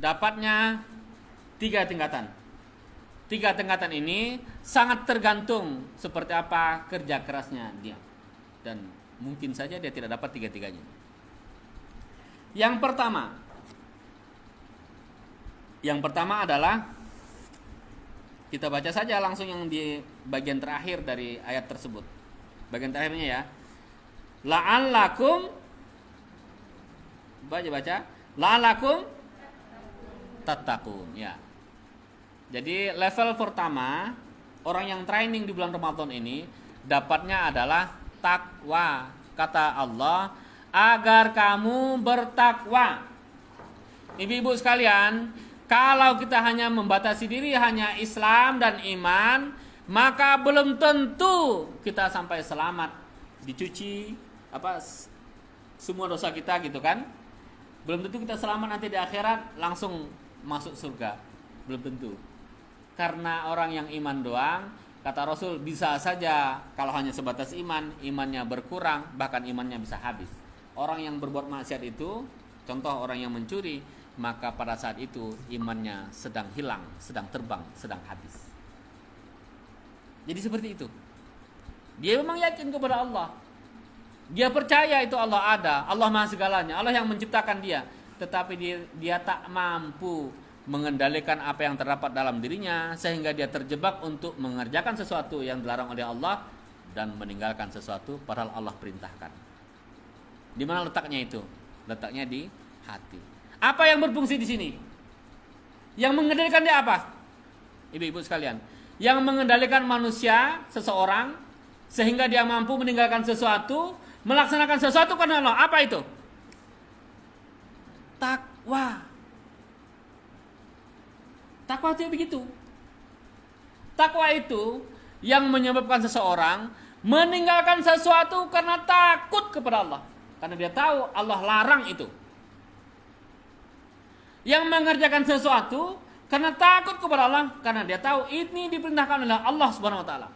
dapatnya 3 tingkatan. 3 tingkatan ini sangat tergantung seperti apa kerja kerasnya dia. Dan mungkin saja dia tidak dapat 3-tiganya. Yang pertama adalah, kita baca saja langsung yang di bagian terakhir dari ayat tersebut. Bagian terakhirnya ya. La'allakum, baca. La'allakum tattaqun, ya. Jadi level pertama orang yang training di bulan Ramadan ini dapatnya adalah takwa. Kata Allah, agar kamu bertakwa. Ibu-ibu sekalian, kalau kita hanya membatasi diri hanya Islam dan iman, maka belum tentu kita sampai selamat, dicuci semua dosa kita gitu kan. Belum tentu kita selamat nanti di akhirat langsung masuk surga. Belum tentu. Karena orang yang iman doang, kata Rasul, bisa saja kalau hanya sebatas iman, imannya berkurang, bahkan imannya bisa habis. Orang yang berbuat maksiat itu, contoh orang yang mencuri, maka pada saat itu imannya sedang hilang, sedang terbang, sedang habis. Jadi seperti itu. Dia memang yakin kepada Allah. Dia percaya itu Allah ada, Allah Maha segalanya, Allah yang menciptakan dia. Tetapi dia tak mampu mengendalikan apa yang terdapat dalam dirinya, sehingga dia terjebak untuk mengerjakan sesuatu yang dilarang oleh Allah dan meninggalkan sesuatu padahal Allah perintahkan. Di mana letaknya itu? Letaknya di hati. Apa yang berfungsi di sini? Yang mengendalikan dia apa? Ibu-ibu sekalian, yang mengendalikan manusia, seseorang, sehingga dia mampu meninggalkan sesuatu, melaksanakan sesuatu karena Allah. Apa itu? Takwa. Takwa itu begitu. Takwa itu yang menyebabkan seseorang meninggalkan sesuatu karena takut kepada Allah. Karena dia tahu Allah larang itu. Yang mengerjakan sesuatu karena takut kepada Allah, karena dia tahu ini diperintahkan oleh Allah Subhanahu wa taala.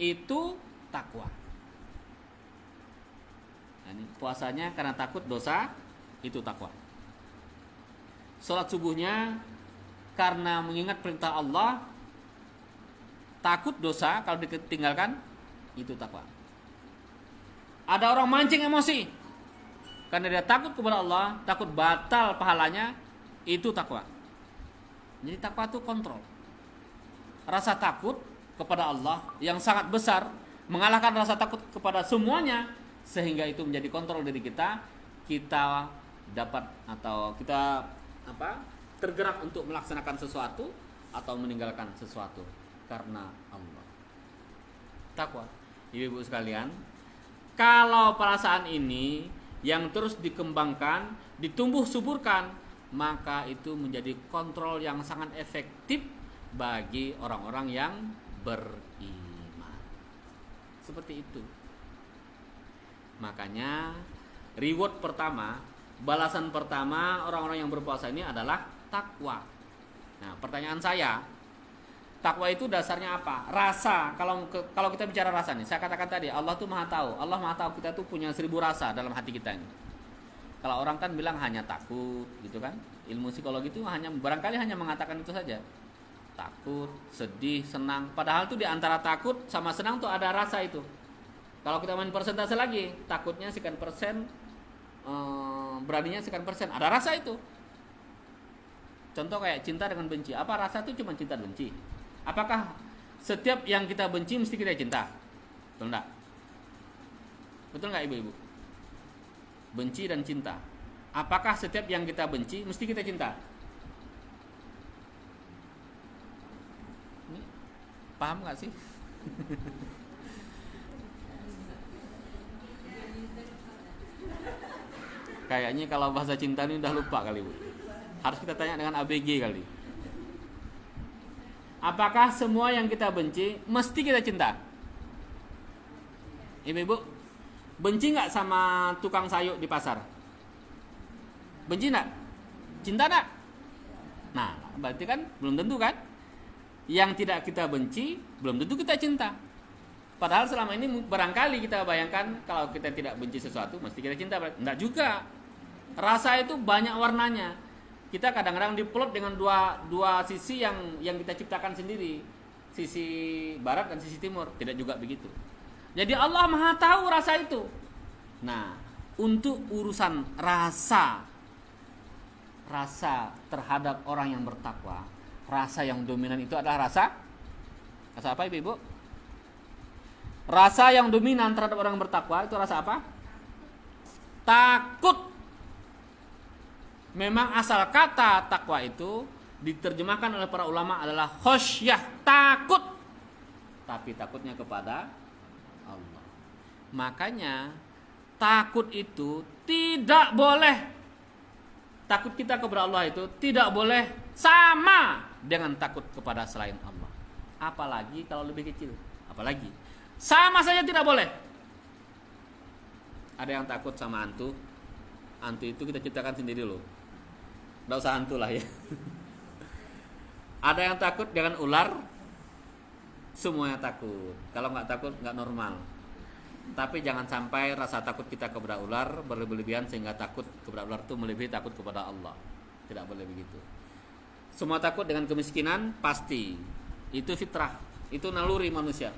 Itu takwa. Ini puasanya karena takut dosa, itu takwa. Salat subuhnya karena mengingat perintah Allah, takut dosa kalau ditinggalkan, itu takwa. Ada orang mancing emosi karena dia takut kepada Allah, takut batal pahalanya, itu takwa. Jadi takwa itu kontrol. Rasa takut kepada Allah yang sangat besar mengalahkan rasa takut kepada semuanya, sehingga itu menjadi kontrol diri kita. Kita dapat atau kita tergerak untuk melaksanakan sesuatu atau meninggalkan sesuatu karena Allah. Takwa. Ibu-ibu sekalian, kalau perasaan ini yang terus dikembangkan, ditumbuh suburkan, maka itu menjadi kontrol yang sangat efektif bagi orang-orang yang beriman. Seperti itu. Makanya reward pertama, balasan pertama orang-orang yang berpuasa ini adalah takwa. Nah, pertanyaan saya, takwa itu dasarnya apa? Rasa. Kalau kita bicara rasa nih, saya katakan tadi Allah tuh Maha tahu. Allah Maha tahu kita tuh punya 1000 rasa dalam hati kita ini. Kalau orang kan bilang hanya takut, gitu kan? Ilmu psikologi itu barangkali hanya mengatakan itu saja. Takut, sedih, senang. Padahal tuh di antara takut sama senang tuh ada rasa itu. Kalau kita main persentase lagi, takutnya sekian persen, beraninya sekian persen, ada rasa itu. Contoh kayak cinta dengan benci. Apa rasa itu cuma cinta dan benci? Apakah setiap yang kita benci mesti kita cinta? Betul enggak? Betul enggak ibu-ibu? Benci dan cinta. Apakah setiap yang kita benci mesti kita cinta? Ini paham enggak sih? Kayaknya kalau bahasa cinta ini udah lupa kali Bu. Harus kita tanya dengan ABG kali. Apakah semua yang kita benci mesti kita cinta? Ibu-ibu, benci nggak sama tukang sayur di pasar? Benci nggak? Cinta nggak? Nah, berarti kan belum tentu kan? Yang tidak kita benci belum tentu kita cinta. Padahal selama ini barangkali kita bayangkan kalau kita tidak benci sesuatu mesti kita cinta. Enggak juga. Rasa itu banyak warnanya. kita kadang-kadang diplot dengan dua sisi yang kita ciptakan sendiri, sisi barat dan sisi timur. Tidak juga begitu. Jadi Allah Maha tahu rasa itu. Nah, untuk urusan rasa terhadap orang yang bertakwa, rasa yang dominan itu adalah rasa apa Ibu? Rasa yang dominan terhadap orang yang bertakwa itu rasa apa? Takut. Memang asal kata takwa itu diterjemahkan oleh para ulama adalah khosyah, takut. Tapi takutnya kepada Allah. Makanya takut itu tidak boleh, takut kita kepada Allah itu tidak boleh sama dengan takut kepada selain Allah. Apalagi kalau lebih kecil. Apalagi sama saja tidak boleh. Ada yang takut sama hantu. Hantu itu kita ciptakan sendiri loh. Nggak usah hantu lah ya. Ada yang takut dengan ular. Semuanya takut. Kalau nggak takut nggak normal. Tapi jangan sampai rasa takut kita kepada ular berlebihan sehingga takut kepada ular itu melebihi takut kepada Allah. Tidak boleh begitu. Semua takut dengan kemiskinan pasti. Itu fitrah, itu naluri manusia.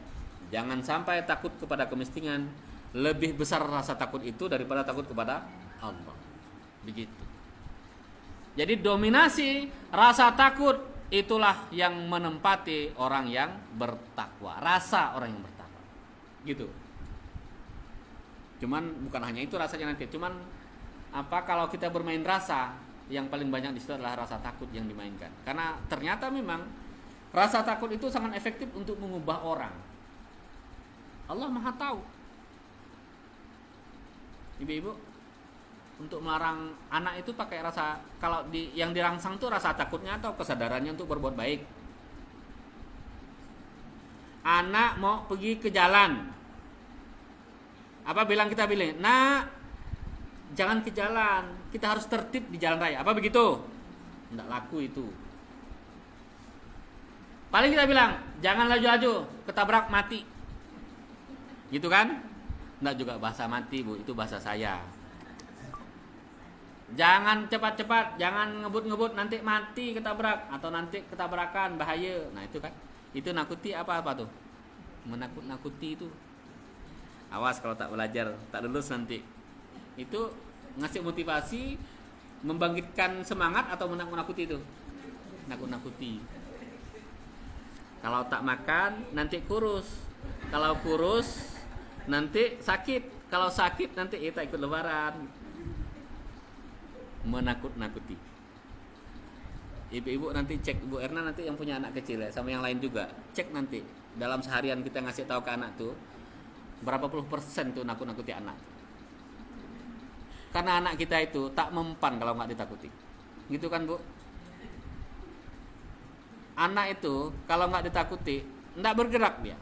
Jangan sampai takut kepada kemiskinan lebih besar rasa takut itu daripada takut kepada Allah. Begitu. Jadi dominasi rasa takut itulah yang menempati orang yang bertakwa. Rasa orang yang bertakwa. Gitu. Cuman bukan hanya itu rasanya nanti. Cuman kalau kita bermain rasa, yang paling banyak di situ adalah rasa takut yang dimainkan. Karena ternyata memang rasa takut itu sangat efektif untuk mengubah orang. Allah Maha tahu. Ibu-ibu, untuk melarang anak itu pakai rasa, kalau yang dirangsang tuh rasa takutnya atau kesadarannya untuk berbuat baik. Anak mau pergi ke jalan. Apa kita bilang, "Nak, jangan ke jalan. Kita harus tertib di jalan raya." Apa begitu? Enggak laku itu. Paling kita bilang, "Jangan laju-laju, ketabrak mati." Gitu kan? Enggak juga bahasa mati, Bu. Itu bahasa saya. Jangan cepat-cepat, jangan ngebut-ngebut, nanti mati ketabrak atau nanti ketabrakan bahaya. Nah, itu kan. Itu nakuti apa tuh? Menakut-nakuti itu. Awas kalau tak belajar, tak lulus nanti. Itu ngasih motivasi, membangkitkan semangat atau menakut-nakuti itu? Nakut-nakuti. Kalau tak makan nanti kurus. Kalau kurus nanti sakit. Kalau sakit nanti kita ikut lebaran. Menakut-nakuti. Ibu-ibu nanti cek, Ibu Erna nanti yang punya anak kecil ya, sama yang lain juga. Cek nanti dalam seharian kita ngasih tahu ke anak tuh berapa puluh persen tuh nakut-nakuti anak. Karena anak kita itu tak mempan kalau nggak ditakuti. Gitu kan, Bu? Anak itu kalau nggak ditakuti nggak bergerak dia.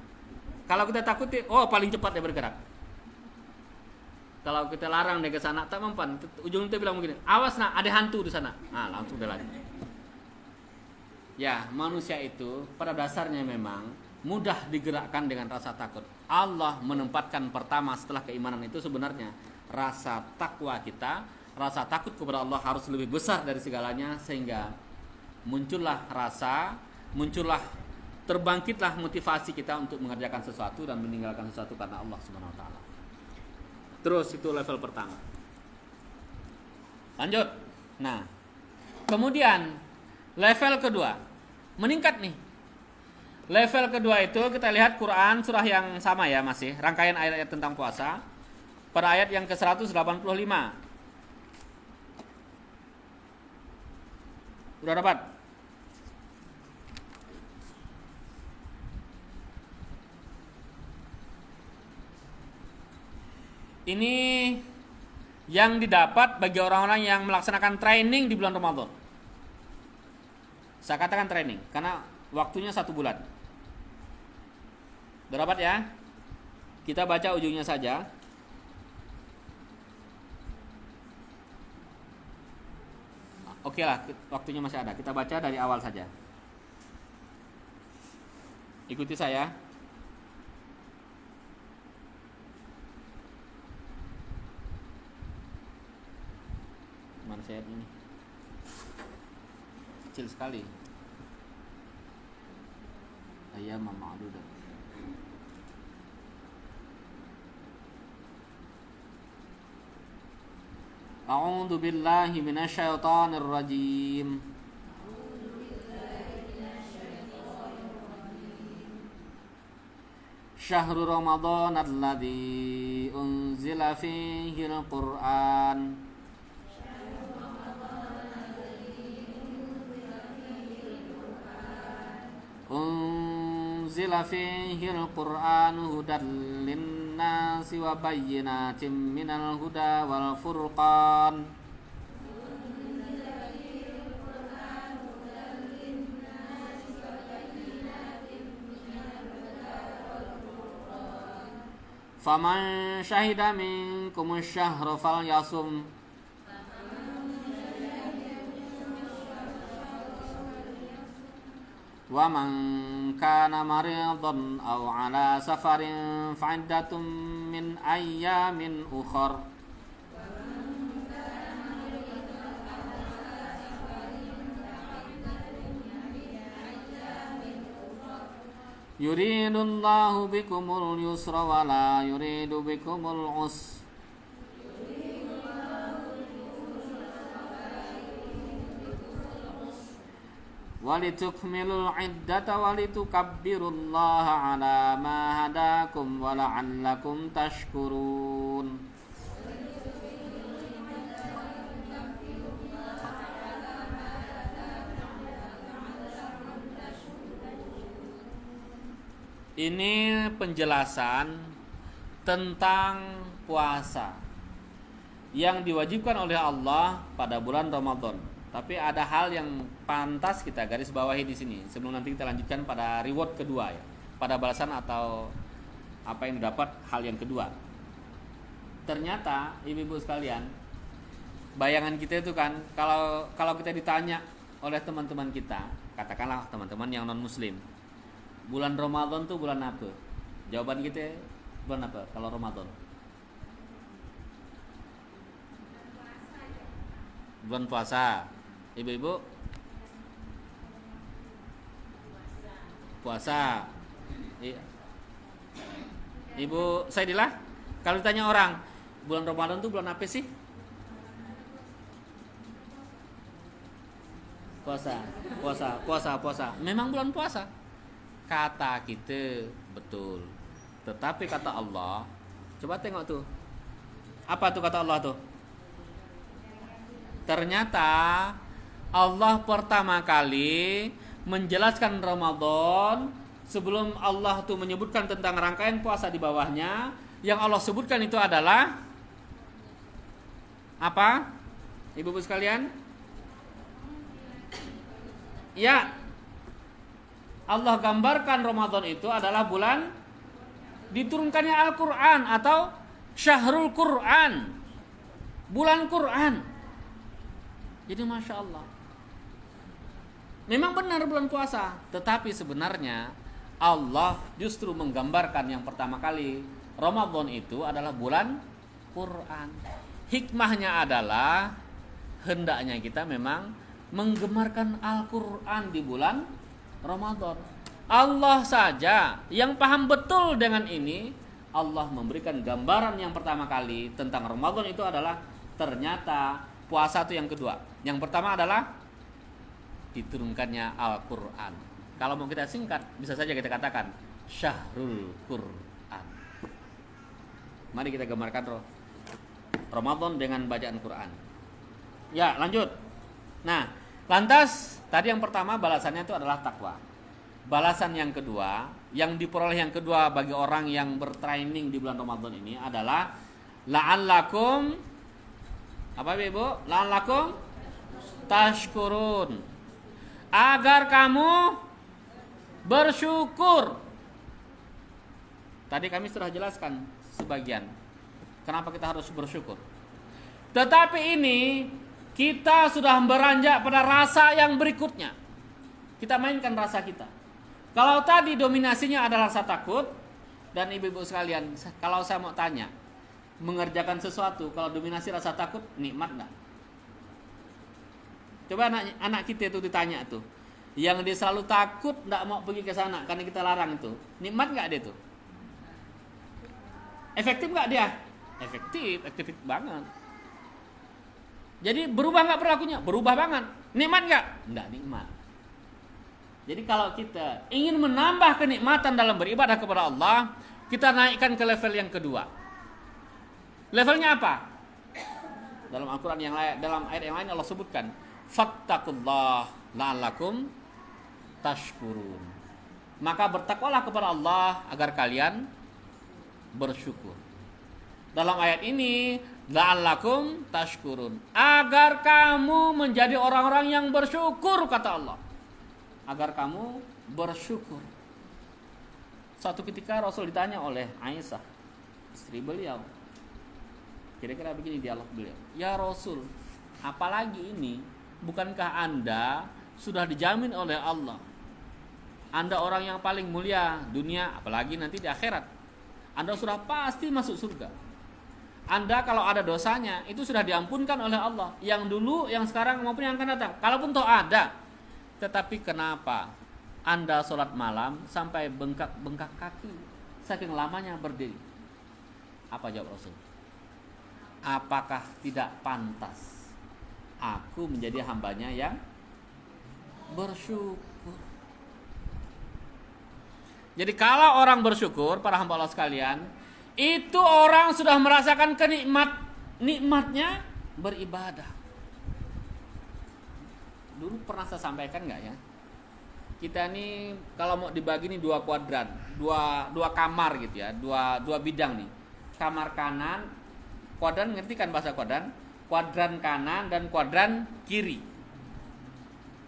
Kalau kita takuti, paling cepat dia bergerak. Kalau kita larang dia ke sana tak mempan. Ujungnya bilang begini, "Awas nak, ada hantu di sana." Nah, langsung dia lari. Ya, manusia itu pada dasarnya memang mudah digerakkan dengan rasa takut. Allah menempatkan pertama setelah keimanan itu sebenarnya rasa takwa kita, rasa takut kepada Allah harus lebih besar dari segalanya, sehingga muncullah terbangkitlah motivasi kita untuk mengerjakan sesuatu dan meninggalkan sesuatu karena Allah Subhanahu wa taala. Terus itu level pertama. Lanjut. Nah, kemudian level kedua meningkat nih. Level kedua itu kita lihat Quran surah yang sama ya, masih rangkaian ayat-ayat tentang puasa. Pada ayat yang ke-185. Udah dapat? Ini yang didapat bagi orang-orang yang melaksanakan training di bulan Ramadan. Saya katakan training karena waktunya 1 bulan. Udah dapat ya? Kita baca ujungnya saja. Oke lah, waktunya masih ada. Kita baca dari awal saja. Ikuti saya. Mana saya ini? kecil sekali. Ayyam ma'dudah. A'udzu billahi minasyaitonir rajim. Syahrul Ramadan alladzi unzila fihi al-Qur'an. Unzila fihi al-Qur'an hudan lin-nasi wa bayyinatin minal huda wal furqan. Faman syahida minkum asy-syahra falyasum. Wa man kana maridan aw ala safarin fa'iddatun min ayyamin ukhra. Yuridullahu bikumul yusra wa la yuridu bikumul usra. Walitukmilul iddata walitukabbirullaha ala ma hadakum wa la'allakum tashkurun. Ini penjelasan tentang puasa yang diwajibkan oleh Allah pada bulan Ramadan. Tapi ada hal yang pantas kita garis bawahi di sini sebelum nanti kita lanjutkan pada reward kedua ya, pada balasan atau apa yang didapat hal yang kedua. Ternyata ibu-ibu sekalian, bayangan kita itu kan kalau kita ditanya oleh teman-teman kita, katakanlah teman-teman yang non muslim, bulan Ramadan tuh bulan apa? Jawaban kita bulan apa kalau Ramadan? Bulan puasa. Ibu-ibu? Puasa. Ibu Saidilah, kalau ditanya orang, bulan Ramadan tuh bulan apa sih? Puasa. Memang bulan puasa. Kata kita betul. Tetapi kata Allah, coba tengok tuh. Apa tuh kata Allah tuh? Ternyata Allah pertama kali menjelaskan Ramadan sebelum Allah tuh menyebutkan tentang rangkaian puasa di bawahnya. Yang Allah sebutkan itu adalah apa? Ibu-ibu sekalian? Ya, Allah gambarkan Ramadan itu adalah bulan diturunkannya Al-Quran atau Syahrul Quran, bulan Quran. Jadi Masya Allah, memang benar bulan puasa, tetapi sebenarnya Allah justru menggambarkan yang pertama kali Ramadan itu adalah bulan Quran. Hikmahnya adalah hendaknya kita memang menggemarkan Al-Quran di bulan Ramadan. Allah saja yang paham betul dengan ini. Allah memberikan gambaran yang pertama kali tentang Ramadan itu adalah ternyata puasa itu yang kedua. Yang pertama adalah diturunkannya Al-Quran. Kalau mau kita singkat, bisa saja kita katakan Syahrul Quran. Mari kita gambarkan Ramadan dengan bacaan Quran. Ya, lanjut. Nah, lantas tadi yang pertama balasannya itu adalah takwa. Balasan yang kedua, yang diperoleh yang kedua bagi orang yang bertraining di bulan Ramadan ini adalah la'allakum apa Ibu? La'allakum tashkurun. Agar kamu bersyukur. Tadi kami sudah jelaskan sebagian kenapa kita harus bersyukur. Tetapi ini kita sudah beranjak pada rasa yang berikutnya. Kita mainkan rasa kita. Kalau tadi dominasinya adalah rasa takut, dan ibu-ibu sekalian, kalau saya mau tanya, mengerjakan sesuatu kalau dominasi rasa takut nikmat enggak? Coba anak kita itu ditanya tuh, yang dia selalu takut nggak mau pergi ke sana karena kita larang itu, nikmat nggak dia tuh? Efektif nggak dia? Efektif banget. Jadi berubah nggak perilakunya? Berubah banget. Nikmat nggak? Nggak nikmat. Jadi kalau kita ingin menambah kenikmatan dalam beribadah kepada Allah, kita naikkan ke level yang kedua. Levelnya apa? Dalam Al-Quran yang lain, dalam ayat yang lain Allah sebutkan, fattaqullah la'allakum tashkurun. Maka bertakwalah kepada Allah agar kalian bersyukur. Dalam ayat ini, la'allakum tashkurun, agar kamu menjadi orang-orang yang bersyukur, kata Allah. Agar kamu bersyukur. Suatu ketika Rasul ditanya oleh Aisyah, istri beliau, kira-kira begini dialog beliau, ya Rasul, apalagi ini, bukankah Anda sudah dijamin oleh Allah, Anda orang yang paling mulia dunia, apalagi nanti di akhirat, Anda sudah pasti masuk surga. Anda kalau ada dosanya itu sudah diampunkan oleh Allah, yang dulu, yang sekarang maupun yang akan datang, kalaupun toh ada. Tetapi kenapa Anda sholat malam sampai bengkak kaki, saking lamanya berdiri? Apa jawab Rasul? Apakah tidak pantas aku menjadi hambanya yang bersyukur? Jadi kalau orang bersyukur, para hamba Allah sekalian, itu orang sudah merasakan nikmatnya beribadah. Dulu pernah saya sampaikan nggak ya? Kita nih kalau mau dibagi nih dua kuadran, dua kamar gitu ya, dua bidang nih. Kamar kanan, kuadran, ngerti kan bahasa kuadran? Kuadran kanan dan kuadran kiri.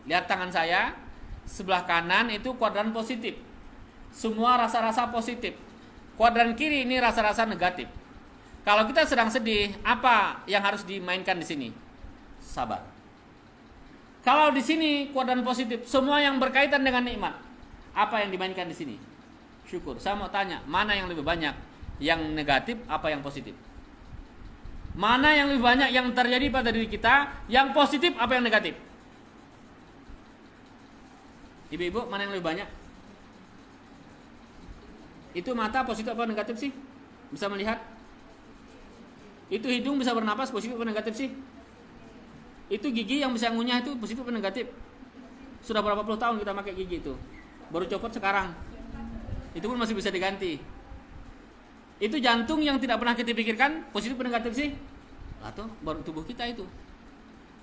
Lihat tangan saya, sebelah kanan itu kuadran positif. Semua rasa-rasa positif. Kuadran kiri ini rasa-rasa negatif. Kalau kita sedang sedih, apa yang harus dimainkan di sini? Sabar. Kalau di sini kuadran positif, semua yang berkaitan dengan nikmat, apa yang dimainkan di sini? Syukur. Saya mau tanya, mana yang lebih banyak? Yang negatif apa yang positif? Mana yang lebih banyak yang terjadi pada diri kita? Yang positif apa yang negatif? Ibu-ibu, mana yang lebih banyak? Itu mata positif apa negatif sih? Bisa melihat? Itu hidung bisa bernapas positif apa negatif sih? Itu gigi yang bisa ngunyah itu positif atau negatif? Sudah berapa puluh tahun kita pakai gigi itu, baru copot sekarang. Itu pun masih bisa diganti. Itu jantung yang tidak pernah kita pikirkan positif atau negatif sih? Atau baru tubuh kita itu.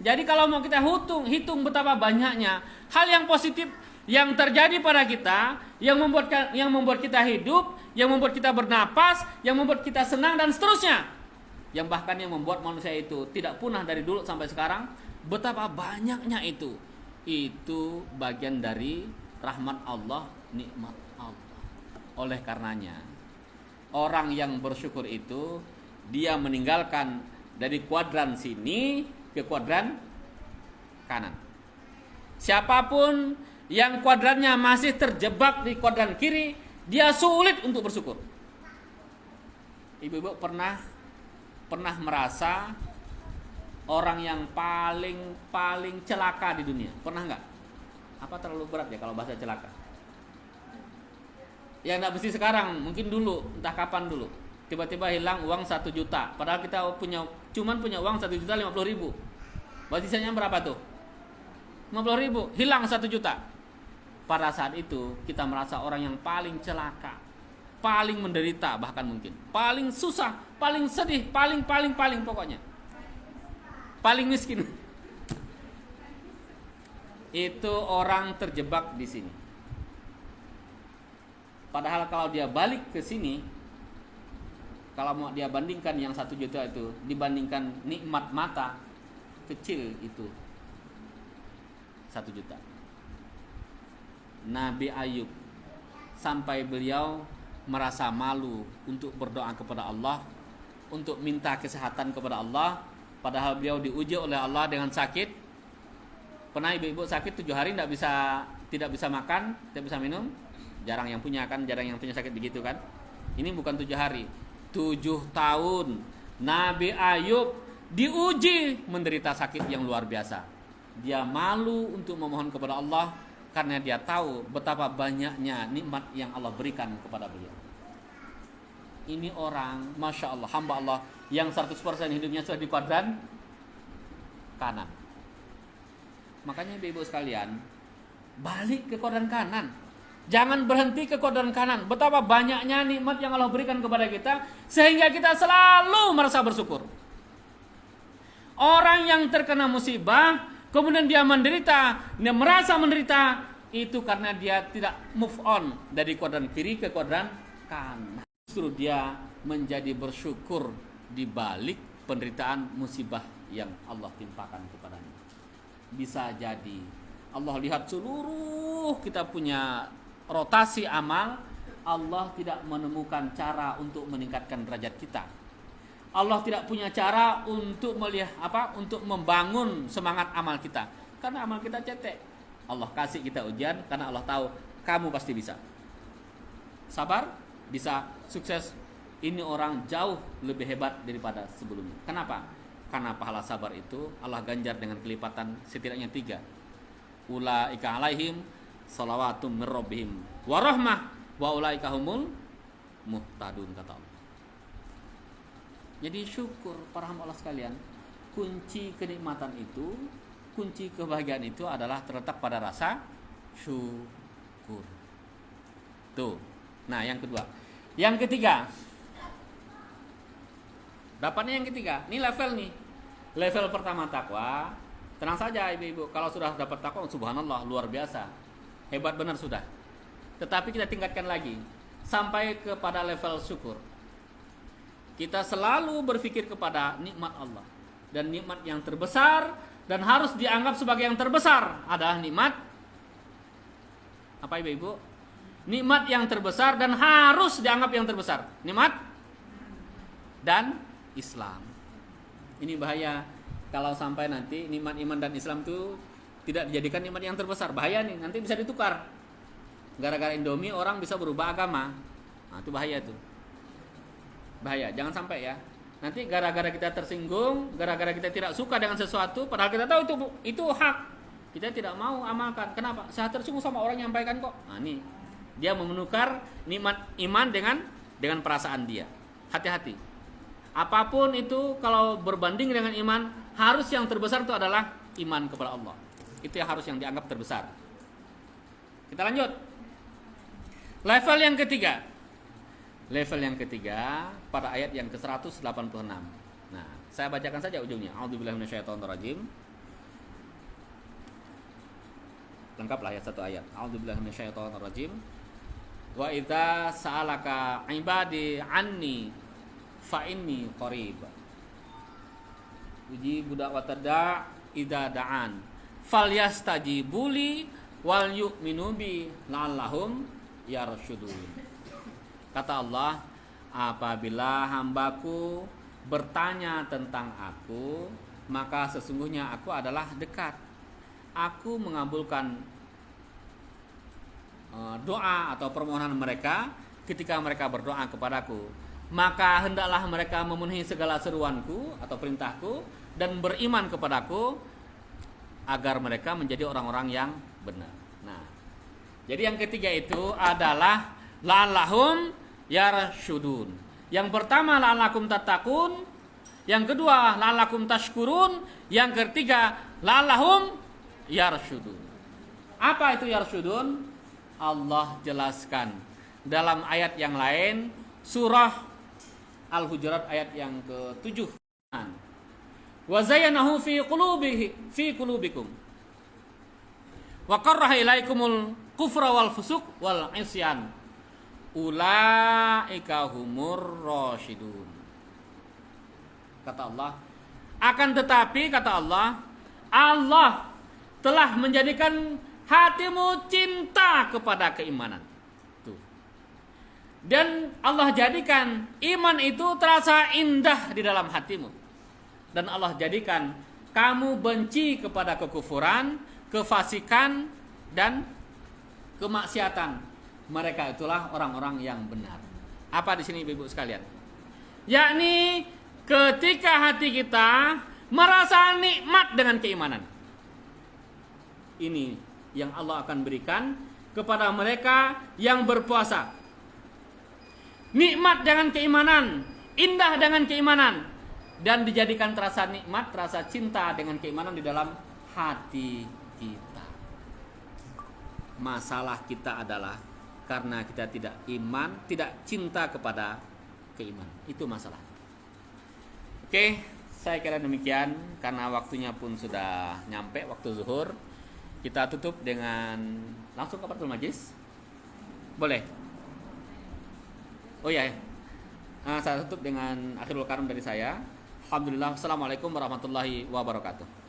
Jadi kalau mau kita hitung betapa banyaknya hal yang positif yang terjadi pada kita, yang membuat kita hidup, yang membuat kita bernapas, yang membuat kita senang dan seterusnya. Yang bahkan yang membuat manusia itu tidak punah dari dulu sampai sekarang, betapa banyaknya itu bagian dari rahmat Allah, nikmat Allah. Oleh karenanya, orang yang bersyukur itu dia meninggalkan dari kuadran sini ke kuadran kanan. Siapapun yang kuadrannya masih terjebak di kuadran kiri, dia sulit untuk bersyukur. Ibu-ibu pernah merasa orang yang paling celaka di dunia? Pernah nggak? Apa terlalu berat ya kalau bahasa celaka? Ya nggak mesti sekarang, mungkin dulu, entah kapan dulu. Tiba-tiba hilang uang 1 juta. Padahal kita cuman punya uang 1.050.000. Berarti sisanya berapa tuh? 50.000. Hilang 1 juta. Pada saat itu kita merasa orang yang paling celaka, paling menderita, bahkan mungkin paling susah, paling sedih, paling pokoknya paling miskin. Itu orang terjebak di sini. Padahal kalau dia balik ke sini, kalau mau dia bandingkan yang 1 juta itu dibandingkan nikmat mata, kecil itu 1 juta. Nabi Ayub sampai beliau merasa malu untuk berdoa kepada Allah, untuk minta kesehatan kepada Allah, padahal beliau diuji oleh Allah dengan sakit. Pernah ibu-ibu sakit 7 hari tidak bisa makan, tidak bisa minum? Jarang yang punya sakit begitu kan? Ini bukan 7 hari, 7 tahun Nabi Ayub diuji menderita sakit yang luar biasa. Dia malu untuk memohon kepada Allah karena dia tahu betapa banyaknya nikmat yang Allah berikan kepada beliau. Ini orang, Masya Allah, hamba Allah yang 100% hidupnya sudah di kuadran kanan. Makanya ibu-ibu sekalian, balik ke kuadran kanan. Jangan berhenti ke kuadran kanan. Betapa banyaknya nikmat yang Allah berikan kepada kita, sehingga kita selalu merasa bersyukur. Orang yang terkena musibah, kemudian dia menderita, dia merasa menderita, itu karena dia tidak move on dari kuadran kiri ke kuadran kanan. Justru dia menjadi bersyukur di balik penderitaan musibah yang Allah timpakan kepadanya. Bisa jadi Allah lihat seluruh kita punya rotasi amal, Allah tidak menemukan cara untuk meningkatkan derajat kita. Allah tidak punya cara untuk melihat untuk membangun semangat amal kita, karena amal kita cetek. Allah kasih kita ujian karena Allah tahu kamu pasti bisa. Sabar, bisa, sukses. Ini orang jauh lebih hebat daripada sebelumnya. Kenapa? Karena pahala sabar itu Allah ganjar dengan kelipatan setidaknya 3. Ulaika alaihim shalawatum mir rabbihim wa rahmah wa ulaika humul muhtadun, kata Allah. Jadi syukur para hamba Allah sekalian. Kunci kenikmatan itu, kunci kebahagiaan itu adalah terletak pada rasa syukur. Tuh. Nah, yang kedua. Yang ketiga. Dapatnya yang ketiga. Ini level nih. Level pertama takwa. Tenang saja ibu-ibu, kalau sudah dapat takwa, subhanallah, luar biasa. Hebat benar sudah. Tetapi kita tingkatkan lagi sampai kepada level syukur. Kita selalu berpikir kepada nikmat Allah, dan nikmat yang terbesar dan harus dianggap sebagai yang terbesar adalah nikmat apa ibu-ibu? Nikmat yang terbesar dan harus dianggap yang terbesar, nikmat dan Islam. Ini bahaya kalau sampai nanti nikmat iman dan Islam itu tidak dijadikan nikmat yang terbesar. Bahaya nih, nanti bisa ditukar. Gara-gara Indomie orang bisa berubah agama. Nah, itu bahaya tuh. Bahaya, jangan sampai ya. Nanti gara-gara kita tersinggung, gara-gara kita tidak suka dengan sesuatu, padahal kita tahu itu hak, kita tidak mau amalkan. Kenapa? Saya tersinggung sama orang yang nyampaikan kok. Nah, ini dia menukar nikmat iman dengan perasaan dia. Hati-hati. Apapun itu kalau berbanding dengan iman, harus yang terbesar itu adalah iman kepada Allah. Itu yang harus yang dianggap terbesar. Kita lanjut. Level yang ketiga. Level yang ketiga pada ayat yang ke-186. Nah, saya bacakan saja ujungnya. A'udzubillahi minasyaitonirrajim. Lengkaplah ayat satu ayat. A'udzubillahi minasyaitonirrajim. Wa idza sa'alaka 'ibadi 'anni fa inni qarib. Ujibu da'watad da' idza da'an. Falyastajibu li wal yu'minu bi la'allahum yarshudun. Kata Allah, apabila hambaku bertanya tentang aku, maka sesungguhnya aku adalah dekat. Aku mengabulkan doa atau permohonan mereka ketika mereka berdoa kepadaku. Maka hendaklah mereka memenuhi segala seruanku atau perintahku dan beriman kepadaku agar mereka menjadi orang-orang yang benar. Nah, jadi yang ketiga itu adalah la'allahum yarshudun. Yang pertama la'allakum tattaqun, yang kedua la'allakum tashkurun, yang ketiga la'allahum yarshudun. Apa itu yarshudun? Allah jelaskan dalam ayat yang lain, surah Al-Hujurat ayat yang ke-7. Wa zayyanahu fi qulubikum wa karaha ilaikumul kufra wal fusuq wal isyan. Ulaika humur rasyidun. Kata Allah, akan tetapi kata Allah, Allah telah menjadikan hatimu cinta kepada keimanan. Tuh. Dan Allah jadikan iman itu terasa indah di dalam hatimu. Dan Allah jadikan kamu benci kepada kekufuran, kefasikan dan kemaksiatan. Mereka itulah orang-orang yang benar. Apa di sini ibu-ibu sekalian? Yakni ketika hati kita merasa nikmat dengan keimanan. ini yang Allah akan berikan kepada mereka yang berpuasa. Nikmat dengan keimanan, indah dengan keimanan, dan dijadikan terasa nikmat, terasa cinta dengan keimanan di dalam hati kita. Masalah kita adalah karena kita tidak iman, tidak cinta kepada keimanan. Itu masalah. Oke, saya kira demikian karena waktunya pun sudah nyampe waktu zuhur. Kita tutup dengan langsung kafaratul majlis. Boleh? Oh ya. Saya tutup dengan akhirul kalam dari saya. Alhamdulillah. Assalamualaikum warahmatullahi wabarakatuh.